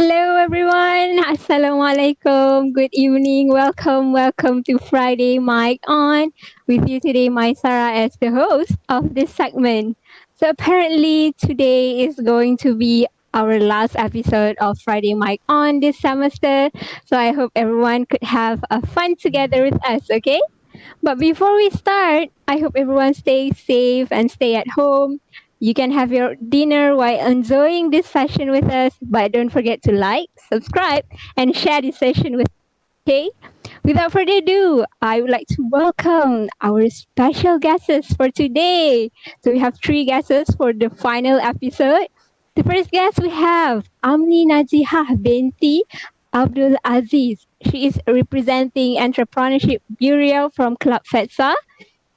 Hello everyone. Assalamualaikum. Good evening. Welcome to Friday Mic On. With you today, my Sarah as the host of this segment. So apparently today is going to be our last episode of Friday Mic On this semester. So I hope everyone could have a fun together with us, okay? But before we start, I hope everyone stays safe and stay at home. You can have your dinner while enjoying this session with us, but don't forget to like, subscribe, and share this session with us, okay? Without further ado, I would like to welcome our special guests for today. So we have three guests for the final episode. The first guest we have Amni Nazihah binti Abdul Aziz. She is representing Entrepreneurship Bureau from Club FETSA,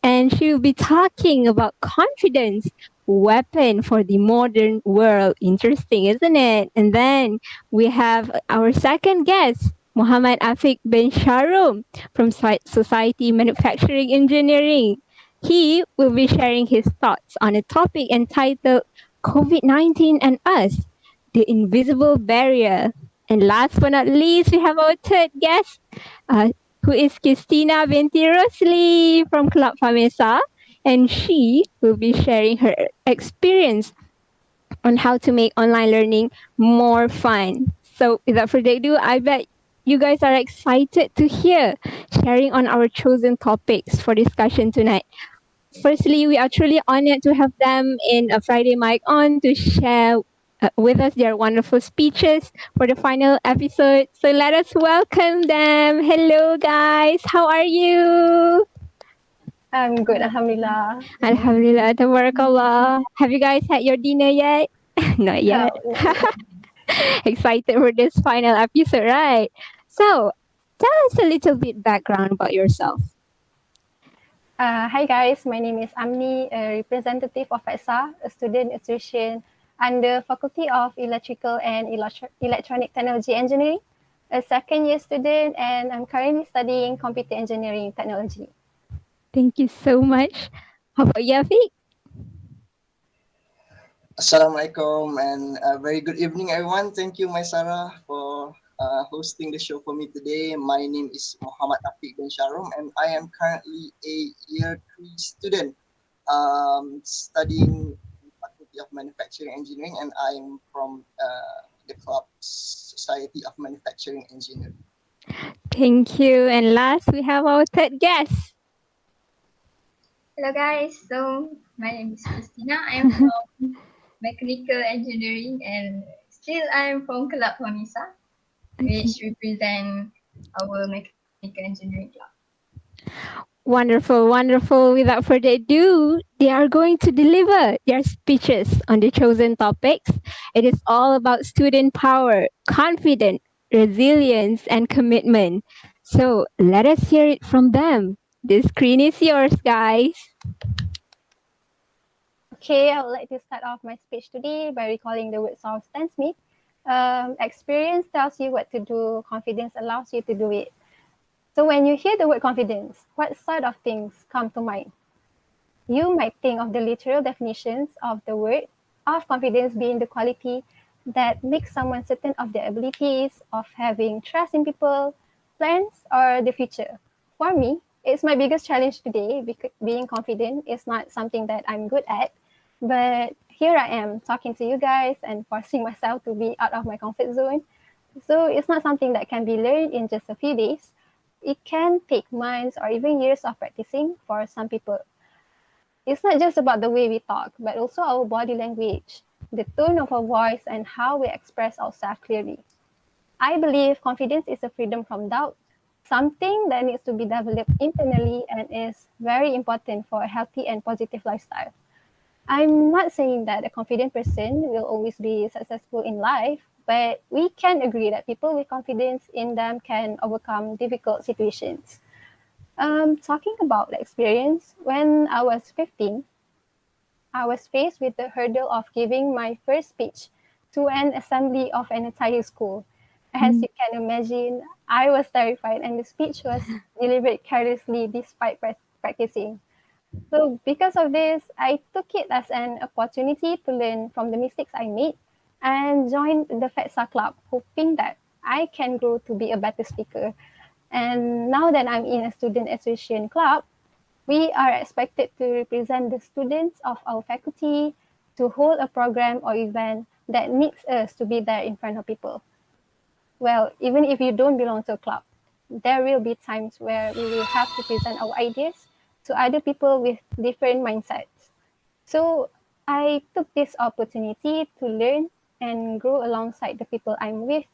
and she will be talking about confidence, weapon for the modern world. Interesting, isn't it? And then we have our second guest, Muhammad Afiq bin Sharum from Society Manufacturing Engineering. He will be sharing his thoughts on a topic entitled COVID-19 and Us, the Invisible Barrier. And last but not least, we have our third guest, uh, who is Qistina binti Rosli from Club Famesa, and she will be sharing her experience on how to make online learning more fun. So without further ado, I bet you guys are excited to hear sharing on our chosen topics for discussion tonight. Firstly, we are truly honored to have them in a Friday Mic On to share with us their wonderful speeches for the final episode. So let us welcome them. Hello, guys. How are you? I'm good, Alhamdulillah. Alhamdulillah, tabarakallah. Have you guys had your dinner yet? Not Oh, yet. not yet. Excited for this final episode, right? So, tell us a little bit background about yourself. Hi guys, my name is Amni, a representative of ESA, a student association under Faculty of Electrical and Electronic Technology Engineering, a second year student, and I'm currently studying computer engineering technology. Thank you so much. How about you, Afiq? Assalamualaikum and a very good evening, everyone. Thank you, my Sarah, for hosting the show for me today. My name is Muhammad Afiq bin Sharum, and I am currently a year 3 student studying Faculty of Manufacturing Engineering, and I am from the club Society of Manufacturing Engineering. Thank you. And last, we have our third guest. Hello guys, so my name is Qistina. I am from Mechanical Engineering and still I am from Club Famisa, which represent our Mechanical Engineering Club. Wonderful, wonderful. Without further ado, they are going to deliver their speeches on the chosen topics. It is all about student power, confidence, resilience, and commitment. So let us hear it from them. The screen is yours, guys. Okay, I would like to start off my speech today by recalling the words of Stan Smith. Experience tells you what to do, confidence allows you to do it. So when you hear the word confidence, what sort of things come to mind? You might think of the literal definitions of the word of confidence being the quality that makes someone certain of their abilities, of having trust in people, plans, or the future. For me, it's my biggest challenge today because being confident is not something that I'm good at, but here I am talking to you guys and forcing myself to be out of my comfort zone. So it's not something that can be learned in just a few days. It can take months or even years of practicing for some people. It's not just about the way we talk, but also our body language, the tone of our voice, and how we express ourselves clearly. I believe confidence is a freedom from doubt, something that needs to be developed internally and is very important for a healthy and positive lifestyle. I'm not saying that a confident person will always be successful in life, but we can agree that people with confidence in them can overcome difficult situations. Talking about the experience, when I was 15, I was faced with the hurdle of giving my first speech to an assembly of an entire school. As you can imagine, I was terrified and the speech was delivered carelessly despite practicing. So because of this, I took it as an opportunity to learn from the mistakes I made. and joined the FETSA club, hoping that I can grow to be a better speaker. And now that I'm in a student association club, we are expected to represent the students of our faculty to hold a program or event that needs us to be there in front of people. Well, even if you don't belong to a club, there will be times where we will have to present our ideas to other people with different mindsets. So I took this opportunity to learn and grow alongside the people I'm with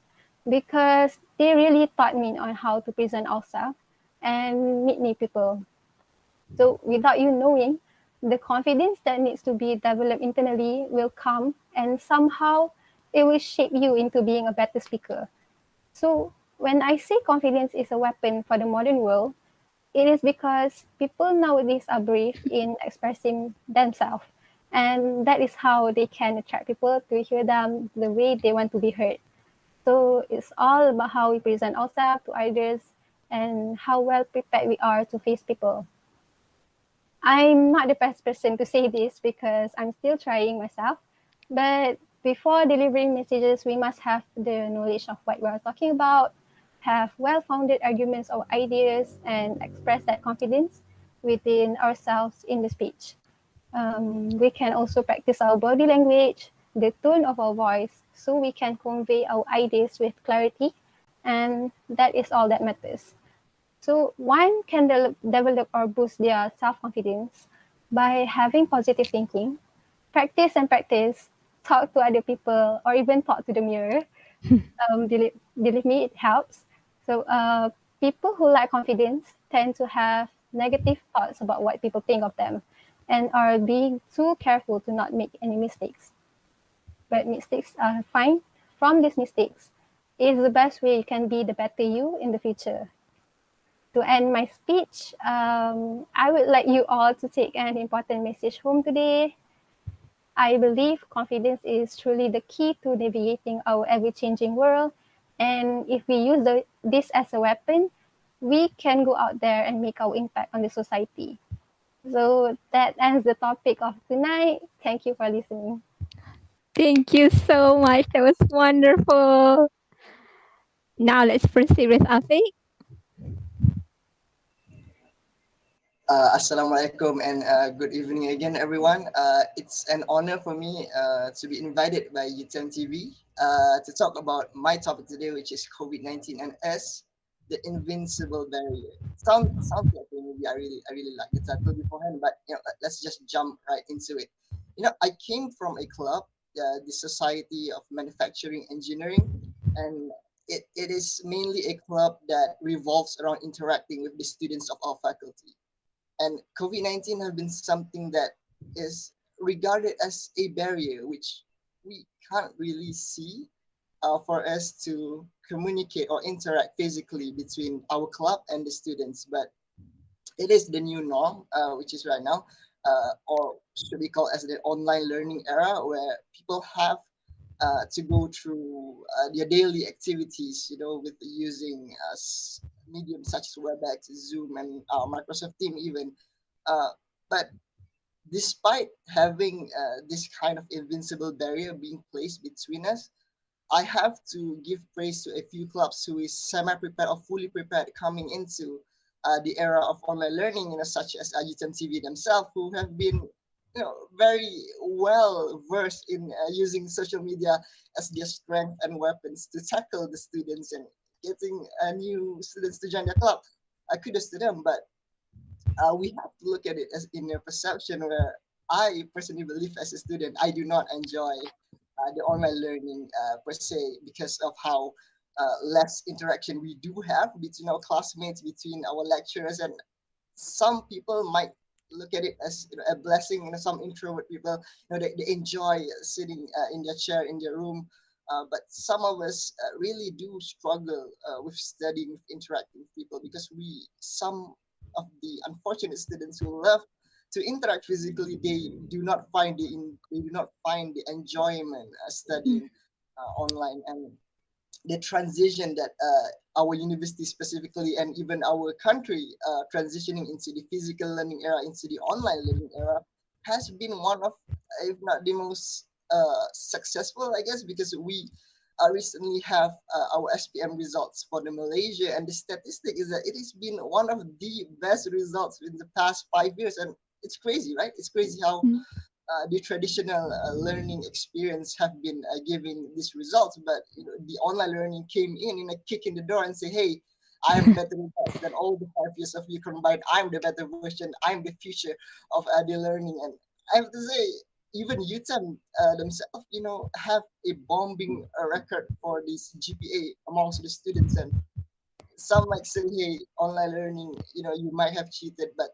because they really taught me on how to present ourselves and meet new people. So without you knowing, the confidence that needs to be developed internally will come and somehow it will shape you into being a better speaker. So when I say confidence is a weapon for the modern world, it is because people nowadays are brave in expressing themselves. And that is how they can attract people to hear them the way they want to be heard. So it's all about how we present ourselves to others and how well prepared we are to face people. I'm not the best person to say this because I'm still trying myself. But before delivering messages, we must have the knowledge of what we're talking about, have well founded arguments or ideas, and express that confidence within ourselves in the speech. We can also practice our body language, the tone of our voice, so we can convey our ideas with clarity. And that is all that matters. So one can develop or boost their self-confidence by having positive thinking, practice and practice, talk to other people, or even talk to the mirror. Believe me, it helps. So people who lack confidence tend to have negative thoughts about what people think of them and are being too careful to not make any mistakes. But mistakes are fine. From these mistakes is the best way you can be the better you in the future. To end my speech, I would like you all to take an important message home today. I believe confidence is truly the key to navigating our ever changing world. And if we use this as a weapon, we can go out there and make our impact on the society. So that ends the topic of tonight. Thank you for listening. Thank you so much. That was wonderful. Now let's proceed with Afiq. Assalamualaikum and good evening again, everyone. It's an honor for me to be invited by Utem TV to talk about my topic today, which is COVID-19 and S, the invincible barrier. Sounds like a movie. I really like the title beforehand, but let's just jump right into it. I came from a club, the Society of Manufacturing Engineering, and it is mainly a club that revolves around interacting with the students of our faculty, and COVID-19 have been something that is regarded as a barrier, which we can't really see for us to communicate or interact physically between our club and the students. But it is the new norm, which is right now, or should be called as the online learning era, where people have to go through their daily activities, with using mediums such as WebEx, Zoom, and Microsoft Team even. Uh, but despite having this kind of invincible barrier being placed between us, I have to give praise to a few clubs who is semi-prepared or fully prepared coming into the era of online learning, such as Utem TV themselves, who have been, very well versed in using social media as their strength and weapons to tackle the students and getting new students to join their club. Kudos to them, but we have to look at it as in a perception where I personally believe as a student, I do not enjoy the online learning per se because of how less interaction we do have between our classmates, between our lecturers, and some people might look at it as a blessing. Some introvert people, they enjoy sitting in their chair in their room. But some of us really do struggle with studying, with interacting with people, because some of the unfortunate students who love to interact physically, they do not find the enjoyment studying online. And the transition that our university specifically, and even our country, transitioning into the physical learning era, into the online learning era, has been one of, if not the most successful, I guess, because we recently have our SPM results for the Malaysia, and the statistic is that it has been one of the best results in the past 5 years, and it's crazy, right? It's crazy how Mm. the traditional learning experience have been giving these results, but the online learning came in a kick in the door and say, "Hey, I am better than all the 5 years of you combined. I'm the better version. I'm the future of the learning." And I have to say, even Utem themselves, have a bombing record for this GPA amongst the students, and some might say, hey, online learning, you might have cheated, but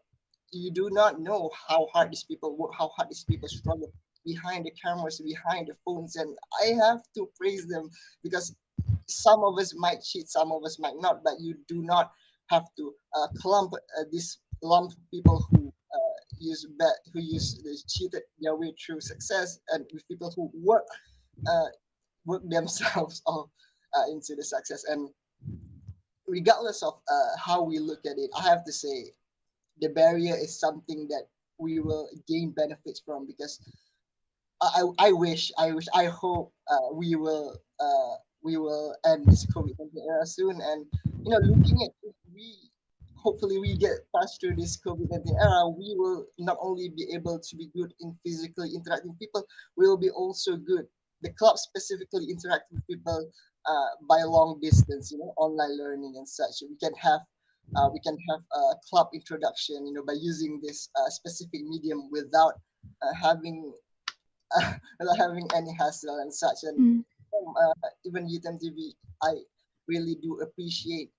you do not know how hard these people work, how hard these people struggle behind the cameras, behind the phones. And I have to praise them because some of us might cheat, some of us might not, but you do not have to clump this lump of people who use this cheated their way through success, and with people who uh, work themselves off into the success. And regardless of how we look at it, I have to say the barrier is something that we will gain benefits from, because I hope we will end this COVID-19 era soon. And looking at if we hopefully we get past through this COVID-19 era, we will not only be able to be good in physically interacting with people, we will be also good. The club specifically interact with people by long distance, online learning and such. We can have a club introduction, by using this specific medium without having without having any hassle and such. And Mm. even Utem TV, I really do appreciate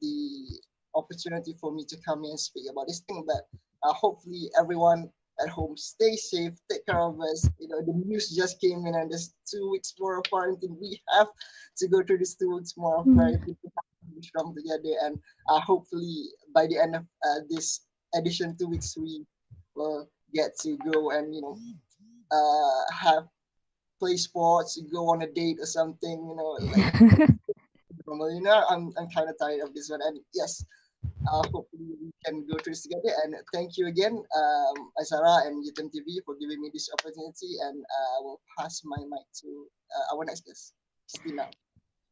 the opportunity for me to come here and speak about this thing. But hopefully, everyone at home stay safe, take care of us. The news just came in, and there's 2 weeks more of quarantine. We have to go through this 2 weeks more of Mm. quarantine to be strong together. And hopefully, by the end of this edition, 2 weeks, we will get to go and have play sports, go on a date or something, like normal. I'm kind of tired of this one. And yes, hopefully we can go through this together. And thank you again, Sarah and Utem TV, for giving me this opportunity. And I will pass my mic to our next guest, Qistina.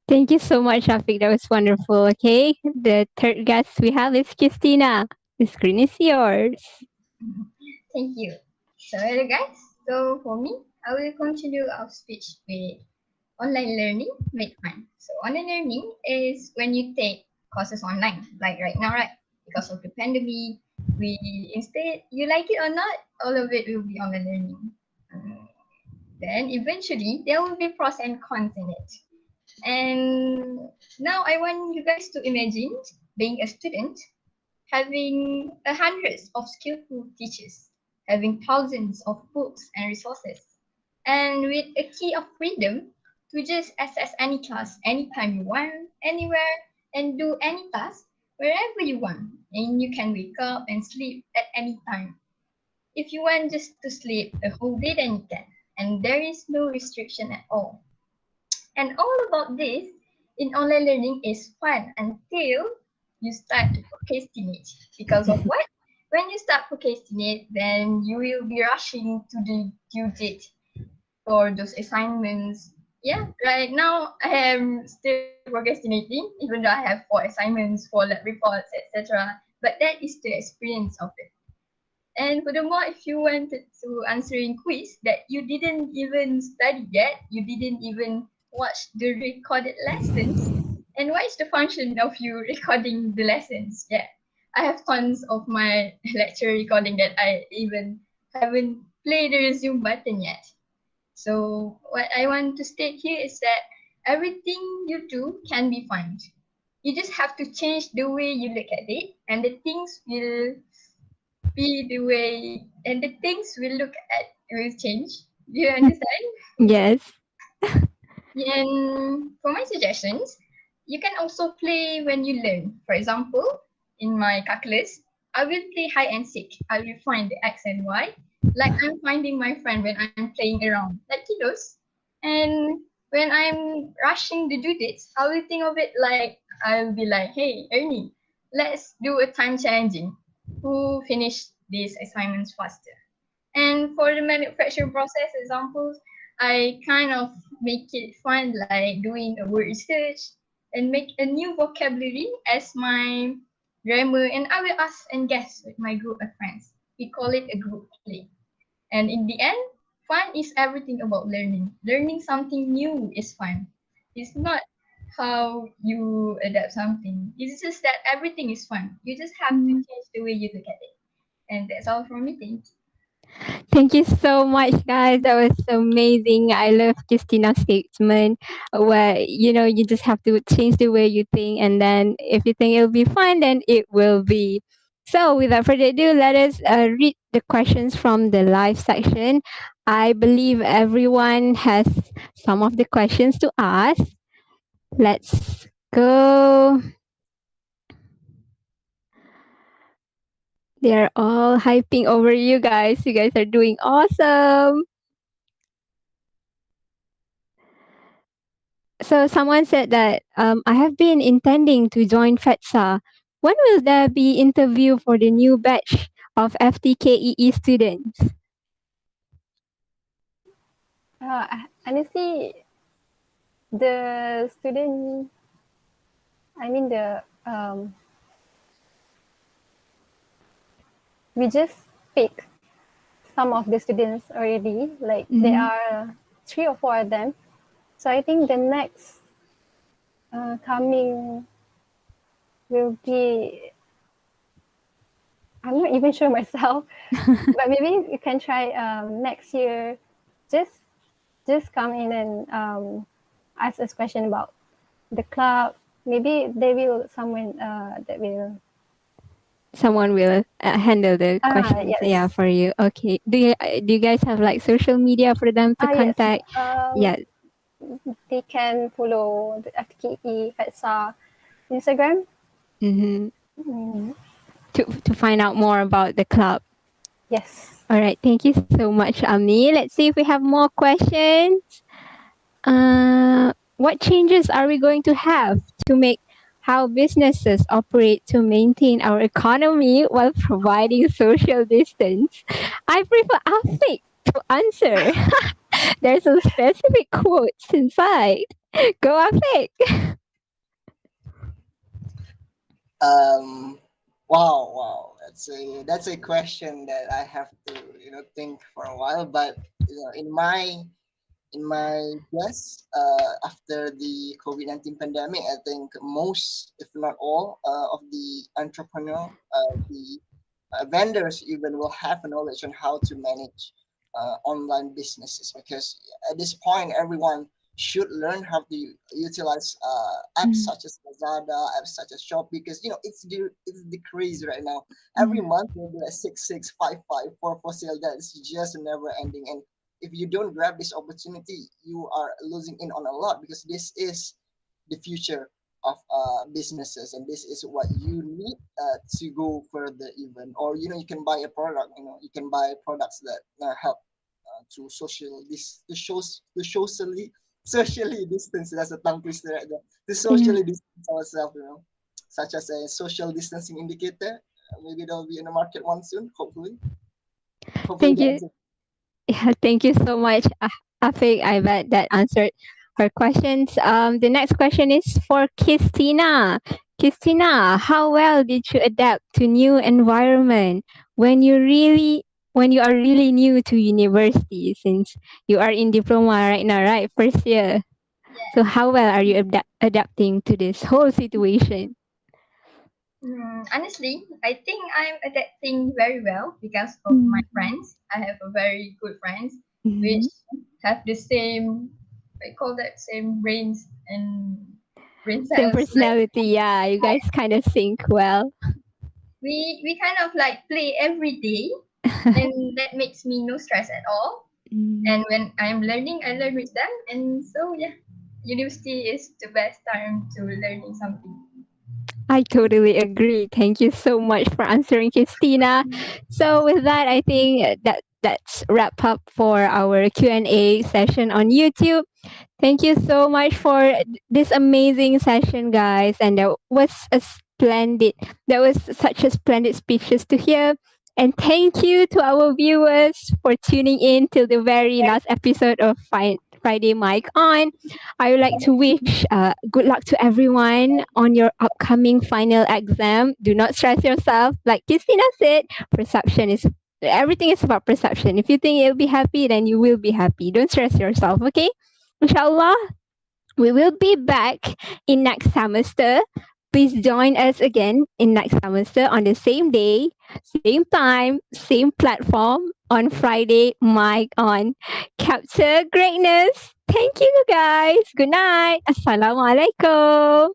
Thank you so much, Afiq. That was wonderful. Okay, the third guest we have is Qistina. The screen is yours. Thank you. So hello guys. So for me, I will continue our speech with online learning made fun. So online learning is when you take courses online, like right now, right? Because of the pandemic, we instead you like it or not, all of it will be online learning. Um, then eventually there will be pros and cons in it. And now I want you guys to imagine being a student, having hundreds of skillful teachers, having thousands of books and resources, and with a key of freedom to just access any class anytime you want, anywhere, and do any task wherever you want. And you can wake up and sleep at any time. If you want just to sleep a whole day, then you can. And there is no restriction at all. And all about this in online learning is fun until you start to procrastinate. Because of what? When you start procrastinate, then you will be rushing to the due date for those assignments. Yeah, right now I am still procrastinating, even though I have 4 assignments, 4 lab reports, etc. But that is the experience of it. And furthermore, if you wanted to answering quiz that you didn't even study yet, you didn't even watch the recorded lessons, and what is the function of you recording the lessons? Yeah, I have tons of my lecture recording that I even haven't played the resume button yet. So what I want to state here is that everything you do can be fun. You just have to change the way you look at it, and the things will be the way and the things we look at will change. Do you understand? Yes. And for my suggestions, you can also play when you learn. For example, in my calculus, I will play hide and seek. I will find the x and y, like I'm finding my friend when I'm playing around, like kiddos. And when I'm rushing the due dates, I will think of it like I'll be like, hey, Ernie, let's do a time challenging. Who finished these assignments faster? And for the manufacturing process examples, I kind of make it fun, like doing a word research and make a new vocabulary as my grammar. And I will ask and guess with my group of friends. We call it a group play. And in the end, fun is everything about learning. Learning something new is fun. It's not how you adapt something. It's just that everything is fun. You just have to change the way you look at it. And that's all from me. Thank you. Thank you so much, guys. That was amazing. I love Qistina's statement where, you just have to change the way you think. And then if you think it'll be fun, then it will be. So without further ado, let us read the questions from the live section. I believe everyone has some of the questions to ask. Let's go. They're all hyping over you guys. You guys are doing awesome. So someone said that I have been intending to join FETSA. When will there be interview for the new batch of FTKEE students? Honestly, the student, I mean we just pick some of the students already. Like there are 3 or 4 of them. So I think the next coming will be. I'm not even sure myself, but maybe you can try next year. Just come in and ask us question about the club. Maybe they will someone Someone will handle the questions, yeah, yes. for you. Okay. Do you guys have like social media for them to Yes. contact? Yeah. They can follow the FKE FETSA Instagram. Mm-hmm. Mm, To find out more about the club. yes. All right. Thank you so much, Amni. Let's see if we have more questions. What changes are we going to have to make how businesses operate to maintain our economy while providing social distance? I prefer Afiq to answer. There's some specific quotes inside. Go Afiq. Um, wow. That's a question that I have to think for a while. But in my guess, after the COVID-19 pandemic, I think most, if not all, of the entrepreneur, the vendors even will have a knowledge on how to manage online businesses, because at this point everyone should learn how to utilize apps such as Lazada, apps such as Shopee, because it's the craze right now. Every month maybe like 6655 for sale. That's just never ending, and if you don't grab this opportunity, you are losing in on a lot, because this is the future of businesses, and this is what you need to go further even. Or you can buy a product, you can buy products that help to socially distance. That's a tongue twister right there. To Yeah. socially distance ourselves, such as a social distancing indicator. Maybe that'll be in the market one soon, hopefully Thank that you. exists. Yeah, thank you so much, Afiq. I bet that answered her questions. The next question is for Qistina. Qistina, how well did you adapt to new environment when you are really new to university, since you are in diploma right now, right? First year. So Yeah. how well are you adapting to this whole situation? Honestly, I think I'm adapting very well because of my friends. I have a very good friends which Mhm. have the same, I call that same brains and brain Same cells. Like personality, yeah. You guys kind of sync well. we kind of like play every day, and that makes me no stress at all. Mm. And when I'm learning, I learn with them, and so yeah, university is the best time to learning something. I totally agree. Thank you so much for answering, Christina. So with that, I think that's wrap up for our Q&A session on YouTube. Thank you so much for this amazing session, guys. And that was such a splendid speeches to hear. And thank you to our viewers for tuning in till the very last episode of Friday Mic On. I would like to wish good luck to everyone on your upcoming final exam. Do not stress yourself. Like Qistina said, perception is everything is about perception. If you think you'll be happy, then you will be happy. Don't stress yourself, okay? Inshallah, we will be back in next semester. Please join us again in next semester on the same day, same time, same platform on Friday, Mic On. Capture greatness. Thank you guys. Good night. Assalamualaikum.